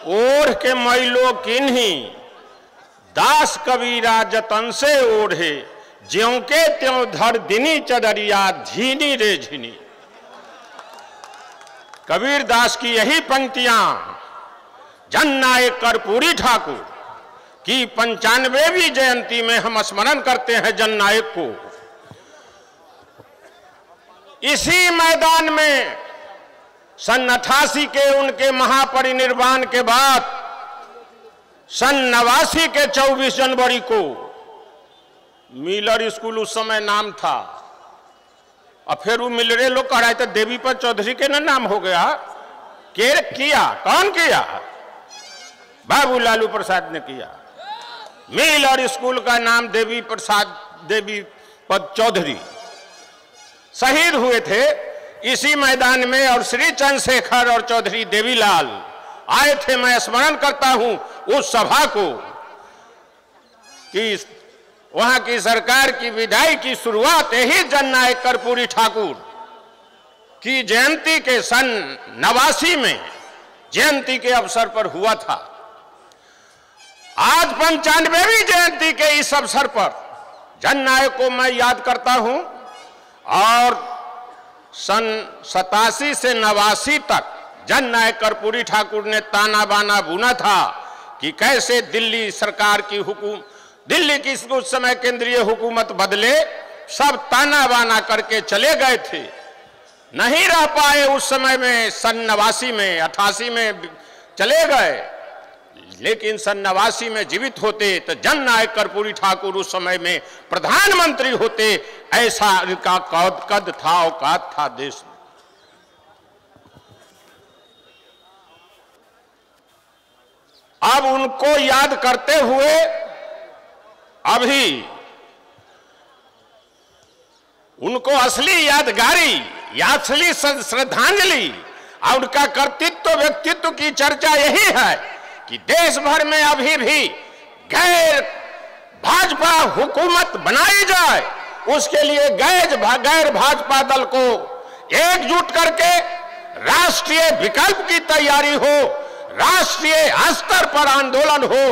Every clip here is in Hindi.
ओढ़ के मैलो किन्हीं दास कबीरा जतन से ओढ़े, ज्यों के त्यों धर दिनी चदरिया झीनी रे झीनी। कबीर दास की यही पंक्तियां जननायक कर्पूरी ठाकुर की 95वीं जयंती में हम स्मरण करते हैं जननायक को। इसी मैदान में सन 88 के उनके महापरिनिर्वाण के बाद सन 89 के 24 जनवरी को मिलर स्कूल उस समय नाम था, और फिर वो मिलरे लोग कह रहे थे देवीपत चौधरी के ना नाम हो गया। के किया? कौन किया? बाबू लालू प्रसाद ने किया। मिलर स्कूल का नाम देवीपत चौधरी शहीद हुए थे इसी मैदान में, और श्री चंद्रशेखर और चौधरी देवीलाल आए थे। मैं स्मरण करता हूं उस सभा को कि वहां की सरकार की विदाई की शुरुआत यही जननायक कर्पूरी ठाकुर की जयंती के सन 89 में जयंती के अवसर पर हुआ था। आज 95वीं जयंती के इस अवसर पर जननायक को मैं याद करता हूं, और सन 87 से 89 तक जननायक कर्पूरी ठाकुर ने ताना बाना बुना था कि कैसे दिल्ली सरकार की दिल्ली की उस समय केंद्रीय हुकूमत बदले, सब ताना बाना करके चले गए थे, नहीं रह पाए उस समय में। सन 89 में 88 में चले गए, लेकिन सन 89 में जीवित होते तो जननायक कर्पूरी ठाकुर उस समय में प्रधानमंत्री होते। ऐसा इनका कद था, औकात था देश में। अब उनको याद करते हुए अभी उनको असली यादगारी या असली श्रद्धांजलि और उनका कर्तृत्व व्यक्तित्व की चर्चा यही है कि देश भर में अभी भी गैर भाजपा हुकूमत बनाई जाए, उसके लिए गैर भाजपा दल को एकजुट करके राष्ट्रीय विकल्प की तैयारी हो, राष्ट्रीय स्तर पर आंदोलन हो,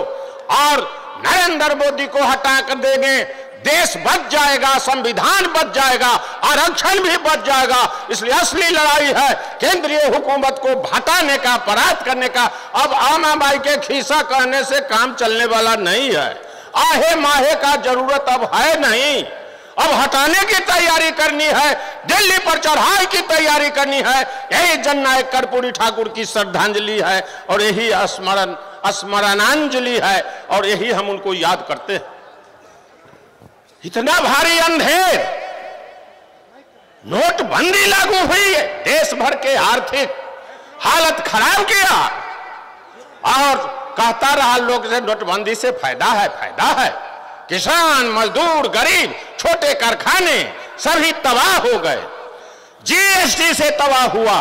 और नरेंद्र मोदी को हटा कर देंगे, देश बच जाएगा, संविधान बच जाएगा, आरक्षण भी बच जाएगा। इसलिए असली लड़ाई है केंद्रीय हुकूमत को हटाने का, परास्त करने का। अब आम आदमी के खीसा कहने से काम चलने वाला नहीं है, आहे माहे का जरूरत अब है नहीं। अब हटाने की तैयारी करनी है, दिल्ली पर चढ़ाई की तैयारी करनी है। यही जननायक कर्पूरी ठाकुर की श्रद्धांजलि है और यही स्मरणांजलि है, और यही हम उनको याद करते हैं। इतना भारी अंधेर नोटबंदी लागू हुई है, देश भर के आर्थिक हालत खराब किया, और कहता रहा लोग से नोटबंदी से फायदा है। किसान, मजदूर, गरीब, छोटे कारखाने सभी तबाह हो गए, जीएसटी से तबाह हुआ।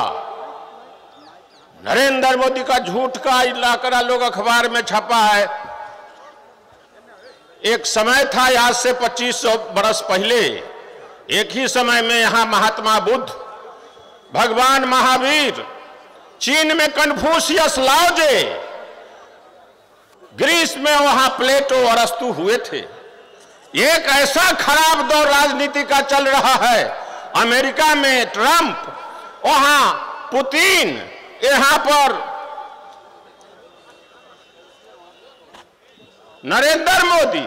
नरेंद्र मोदी का झूठ का इलाकरा लोग अखबार में छपा है। एक समय था, आज से 2500 बरस पहले, एक ही समय में यहां महात्मा बुद्ध, भगवान महावीर, चीन में कन्फ्यूशियस लाओजे, ग्रीस में वहां प्लेटो अरस्तु हुए थे। एक ऐसा खराब दौर राजनीति का चल रहा है, अमेरिका में ट्रंप, वहां पुतिन, यहां पर नरेंद्र मोदी,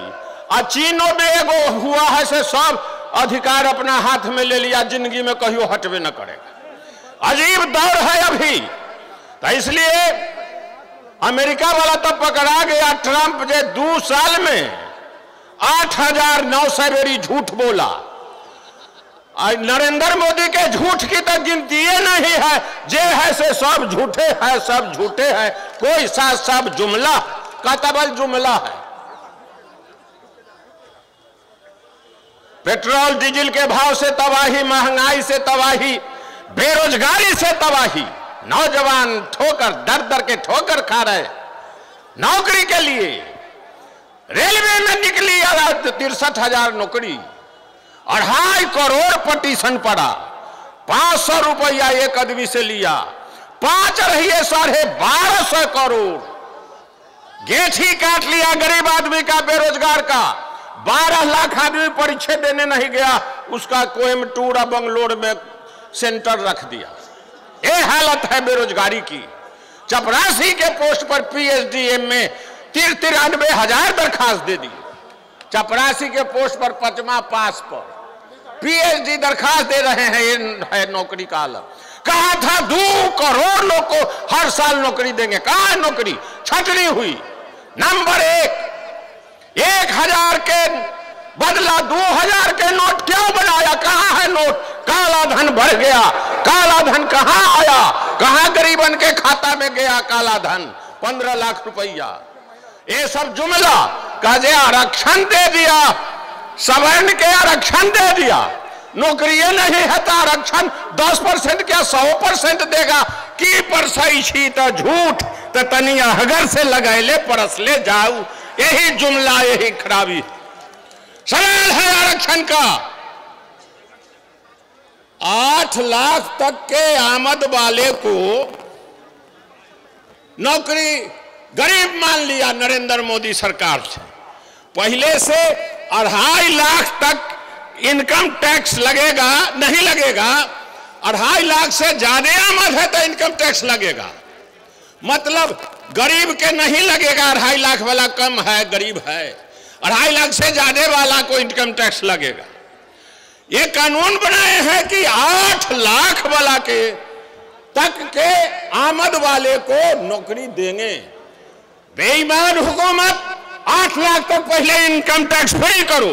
और चीनों में एगो हुआ है से सब अधिकार अपना हाथ में ले लिया, जिंदगी में कहियो हटवे न करेगा। अजीब दौर है अभी। तो इसलिए अमेरिका वाला तो पकड़ा गया, ट्रंप जे 2 साल में 8,900 बेरी झूठ बोला। नरेंद्र मोदी के झूठ की तो गिनती नहीं है, जे है से सब झूठे हैं, सब झूठे हैं, कोई साथ सब जुमला का तबल जुमला है। पेट्रोल डीजल के भाव से तबाही, महंगाई से तबाही, बेरोजगारी से तबाही, नौजवान ठोकर दर दर के ठोकर खा रहे नौकरी के लिए। रेलवे में निकली 63,000 नौकरी, 2.5 करोड़ पटिशन पड़ा, 500 रुपया एक आदमी से लिया, 5 रहिए 12.5 करोड़। गेट ही काट लिया गरीब आदमी का, बेरोजगार का। 12 लाख आदमी परीक्षा देने नहीं गया, उसका कोयम्बटूर और बंगलोर में सेंटर रख दिया। ये हालत है बेरोजगारी की। चपरासी के पोस्ट पर PhD में 93,000 दरखास्त दे दी। चपरासी के पोस्ट पर 5वां पास पर PhD दरखास्त दे रहे हैं। ये है नौकरी का आलम। कहा था 2 करोड़ लोग को हर साल नौकरी देंगे, कहां है नौकरी? छटनी हुई। नंबर 1, 1000 के बदला 2000 के नोट क्यों बनाया? कहां है नोट? काला धन भर गया। काला धन कहां आया? कहां गरीबन के खाता में गया काला धन? 15 लाख रुपया। ये सब जुमला कहे आरक्षण दे दिया, सवर्ण के आरक्षण दे दिया, नौकरी नहीं है तो आरक्षण 10% क्या 100% देगा की परसई छी तो झूठ तो तनिया हगर से लगैले परसले जाऊ। यही जुमला, यही खराबी। सवाल है आरक्षण का। 8 लाख तक के आमद वाले को नौकरी गरीब मान लिया नरेंद्र मोदी सरकार से। पहले से 2.5 लाख तक इनकम टैक्स लगेगा, नहीं लगेगा। 2.5 लाख से ज्यादा आमद है तो इनकम टैक्स लगेगा। मतलब गरीब के नहीं लगेगा। 2.5 लाख वाला कम है, गरीब है। 2.5 लाख से ज्यादा वाला को इनकम टैक्स लगेगा। ये कानून बनाए हैं कि 8 लाख वाला के तक के आमद वाले को नौकरी देंगे। बेईमान हुकूमत 8 लाख तक पहले इनकम टैक्स फ्री करो।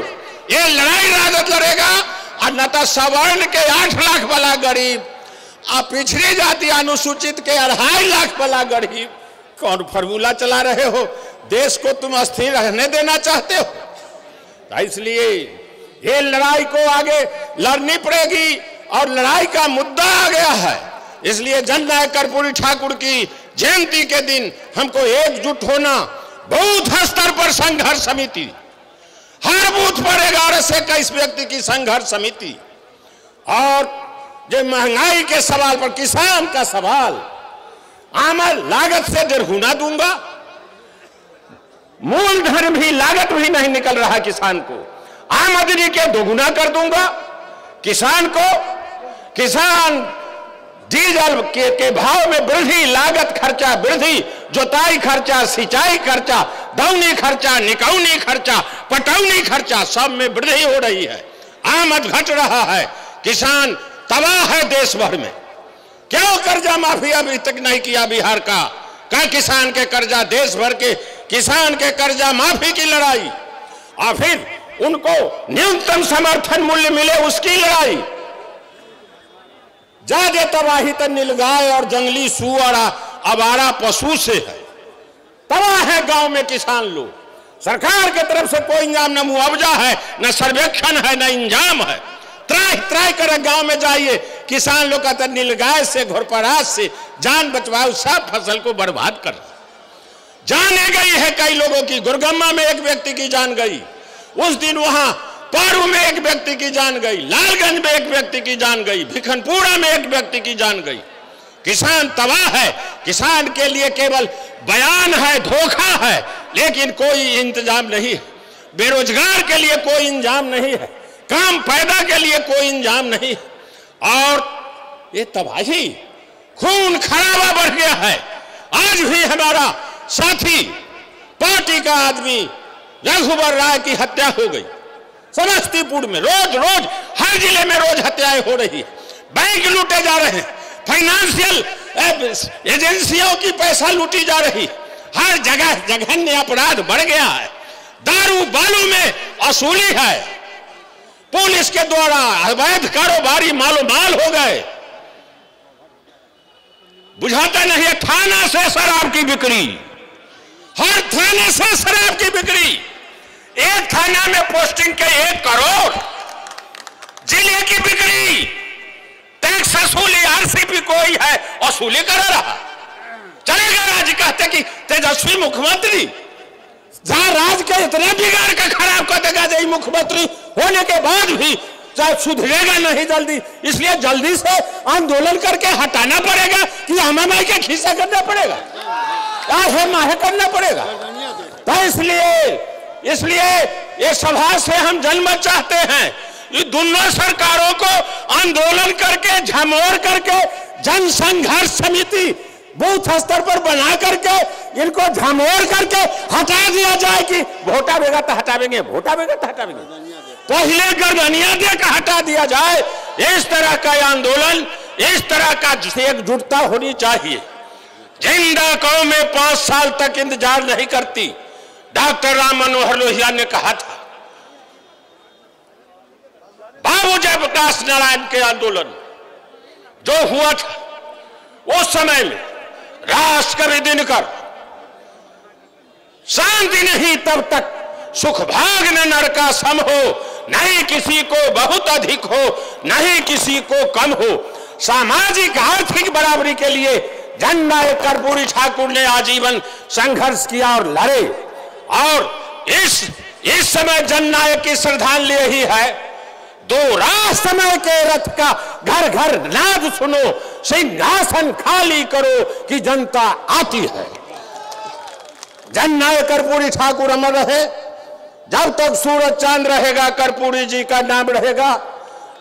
ये लड़ाई राजद लड़ेगा। और न तो सवर्ण के 8 लाख वाला गरीब और पिछड़ी जाति अनुसूचित के 2.5 लाख वाला गरीब। कौन फॉर्मूला चला रहे हो? देश को तुम अस्थिर रहने देना चाहते हो? तो इसलिए ये लड़ाई को आगे लड़नी पड़ेगी और लड़ाई का मुद्दा आ गया है। इसलिए जननायक कर्पूरी ठाकुर की जयंती के दिन हमको एकजुट होना, बूथ स्तर पर संघर्ष समिति, हर बूथ पर 11 से 21 व्यक्ति की संघर्ष समिति, और जो महंगाई के सवाल पर किसान का सवाल, आमद लागत से 1.5 गुना दूंगा। मूलधन भी लागत भी नहीं निकल रहा किसान को, आमदनी के 2 गुना कर दूंगा किसान को। किसान डीजल के भाव में वृद्धि, लागत खर्चा वृद्धि, जोताई खर्चा, सिंचाई खर्चा, दौनी खर्चा, निकौनी खर्चा, पटौनी खर्चा, सब में वृद्धि हो रही है। आमद घट रहा है। किसान तबाह है देश भर में। क्यों कर्जा माफी अभी तक नहीं किया बिहार का? क्या किसान के कर्जा, देश भर के किसान के कर्जा माफी की लड़ाई, और फिर उनको न्यूनतम समर्थन मूल्य मिले उसकी लड़ाई। ज्यादा तबाही तो नीलगाय और जंगली सुअर आवारा पशु से है। तबाह है गांव में किसान लोग। सरकार की तरफ से कोई इंजाम, न मुआवजा है, न सर्वेक्षण है, न इंजाम है। त्राही कर गांव में जाइए, किसान लोग का नीलगाय से, घोरपराज से जान बचवाओ, सब फसल को बर्बाद कर। जाने गई है कई लोगों की। गुरगम्मा में एक व्यक्ति की जान गई उस दिन, वहां पारू में एक व्यक्ति की जान गई, लालगंज में एक व्यक्ति की जान गई, भिखनपुरा में एक व्यक्ति की जान गई। किसान तबाह है। किसान के लिए केवल बयान है, धोखा है, लेकिन कोई इंतजाम नहीं है। बेरोजगार के लिए कोई इंतजाम नहीं है, काम पैदा के लिए कोई इंतजाम नहीं। और ये तबाही, खून खराबा बढ़ गया है। आज भी हमारा साथी पार्टी का आदमी रघुवर राय की हत्या हो गई समस्तीपुर में। रोज रोज हर जिले में रोज हत्याएं हो रही है। बैंक लूटे जा रहे हैं, फाइनेंशियल एजेंसियों की पैसा लूटी जा रही। हर जगह जघन्य अपराध बढ़ गया है। दारू बालू में वसूली है। पुलिस के द्वारा अवैध कारोबारी मालो माल हो गए। बुझाता नहीं है। थाना से शराब की बिक्री, हर थाने से शराब की बिक्री। एक थाना में पोस्टिंग के 1 करोड़, जिले की बिक्री, टैक्स वसूली, आरसीपी कोई है वसूली कर रहा। चलेगा राज्य कहते कि तेजस्वी मुख्यमंत्री, जहां राज्य के इतना बिगाड़ का खराब कर देगा, यही मुख्यमंत्री होने के बाद भी चाहे सुधरेगा नहीं जल्दी, इसलिए जल्दी से आंदोलन करके हटाना पड़ेगा कि हमें के खीसा करना पड़ेगा, माहे करना पड़ेगा। तो इसलिए ये सभा से हम जनमत चाहते हैं, ये दोनों सरकारों को आंदोलन करके, झमोर करके, जन संघर्ष समिति बूथ स्तर पर बना करके इनको झमोर करके हटा दिया जाए कि वोटा बेगा तो हटावेंगे, वोटा बेगा तो हटावेंगे, पहले गर्दनिया देकर हटा दिया जाए। इस तरह का आंदोलन, इस तरह का एकजुटता होनी चाहिए। जिंदा कौमें 5 साल तक इंतजार नहीं करती। डॉक्टर राम मनोहर लोहिया ने कहा था, बाबू जयप्रकाश नारायण के आंदोलन जो हुआ था उस समय में राष्ट्रकवि दिनकर, शांति नहीं तब तक सुख भाग न नर का सम हो, नहीं किसी को बहुत अधिक हो, नहीं किसी को कम हो। सामाजिक आर्थिक बराबरी के लिए जननायक कर्पूरी ठाकुर ने आजीवन संघर्ष किया और लड़े। और इस समय जननायक की श्रद्धांजलि यही है, दो राह समय के रथ का घर घर नाद सुनो, सिंहासन खाली करो कि जनता आती है। जननायक कर्पूरी ठाकुर अमर रहे, जब तक सूरज चांद रहेगा कर्पूरी जी का नाम रहेगा।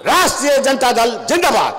राष्ट्रीय जनता दल जिंदाबाद।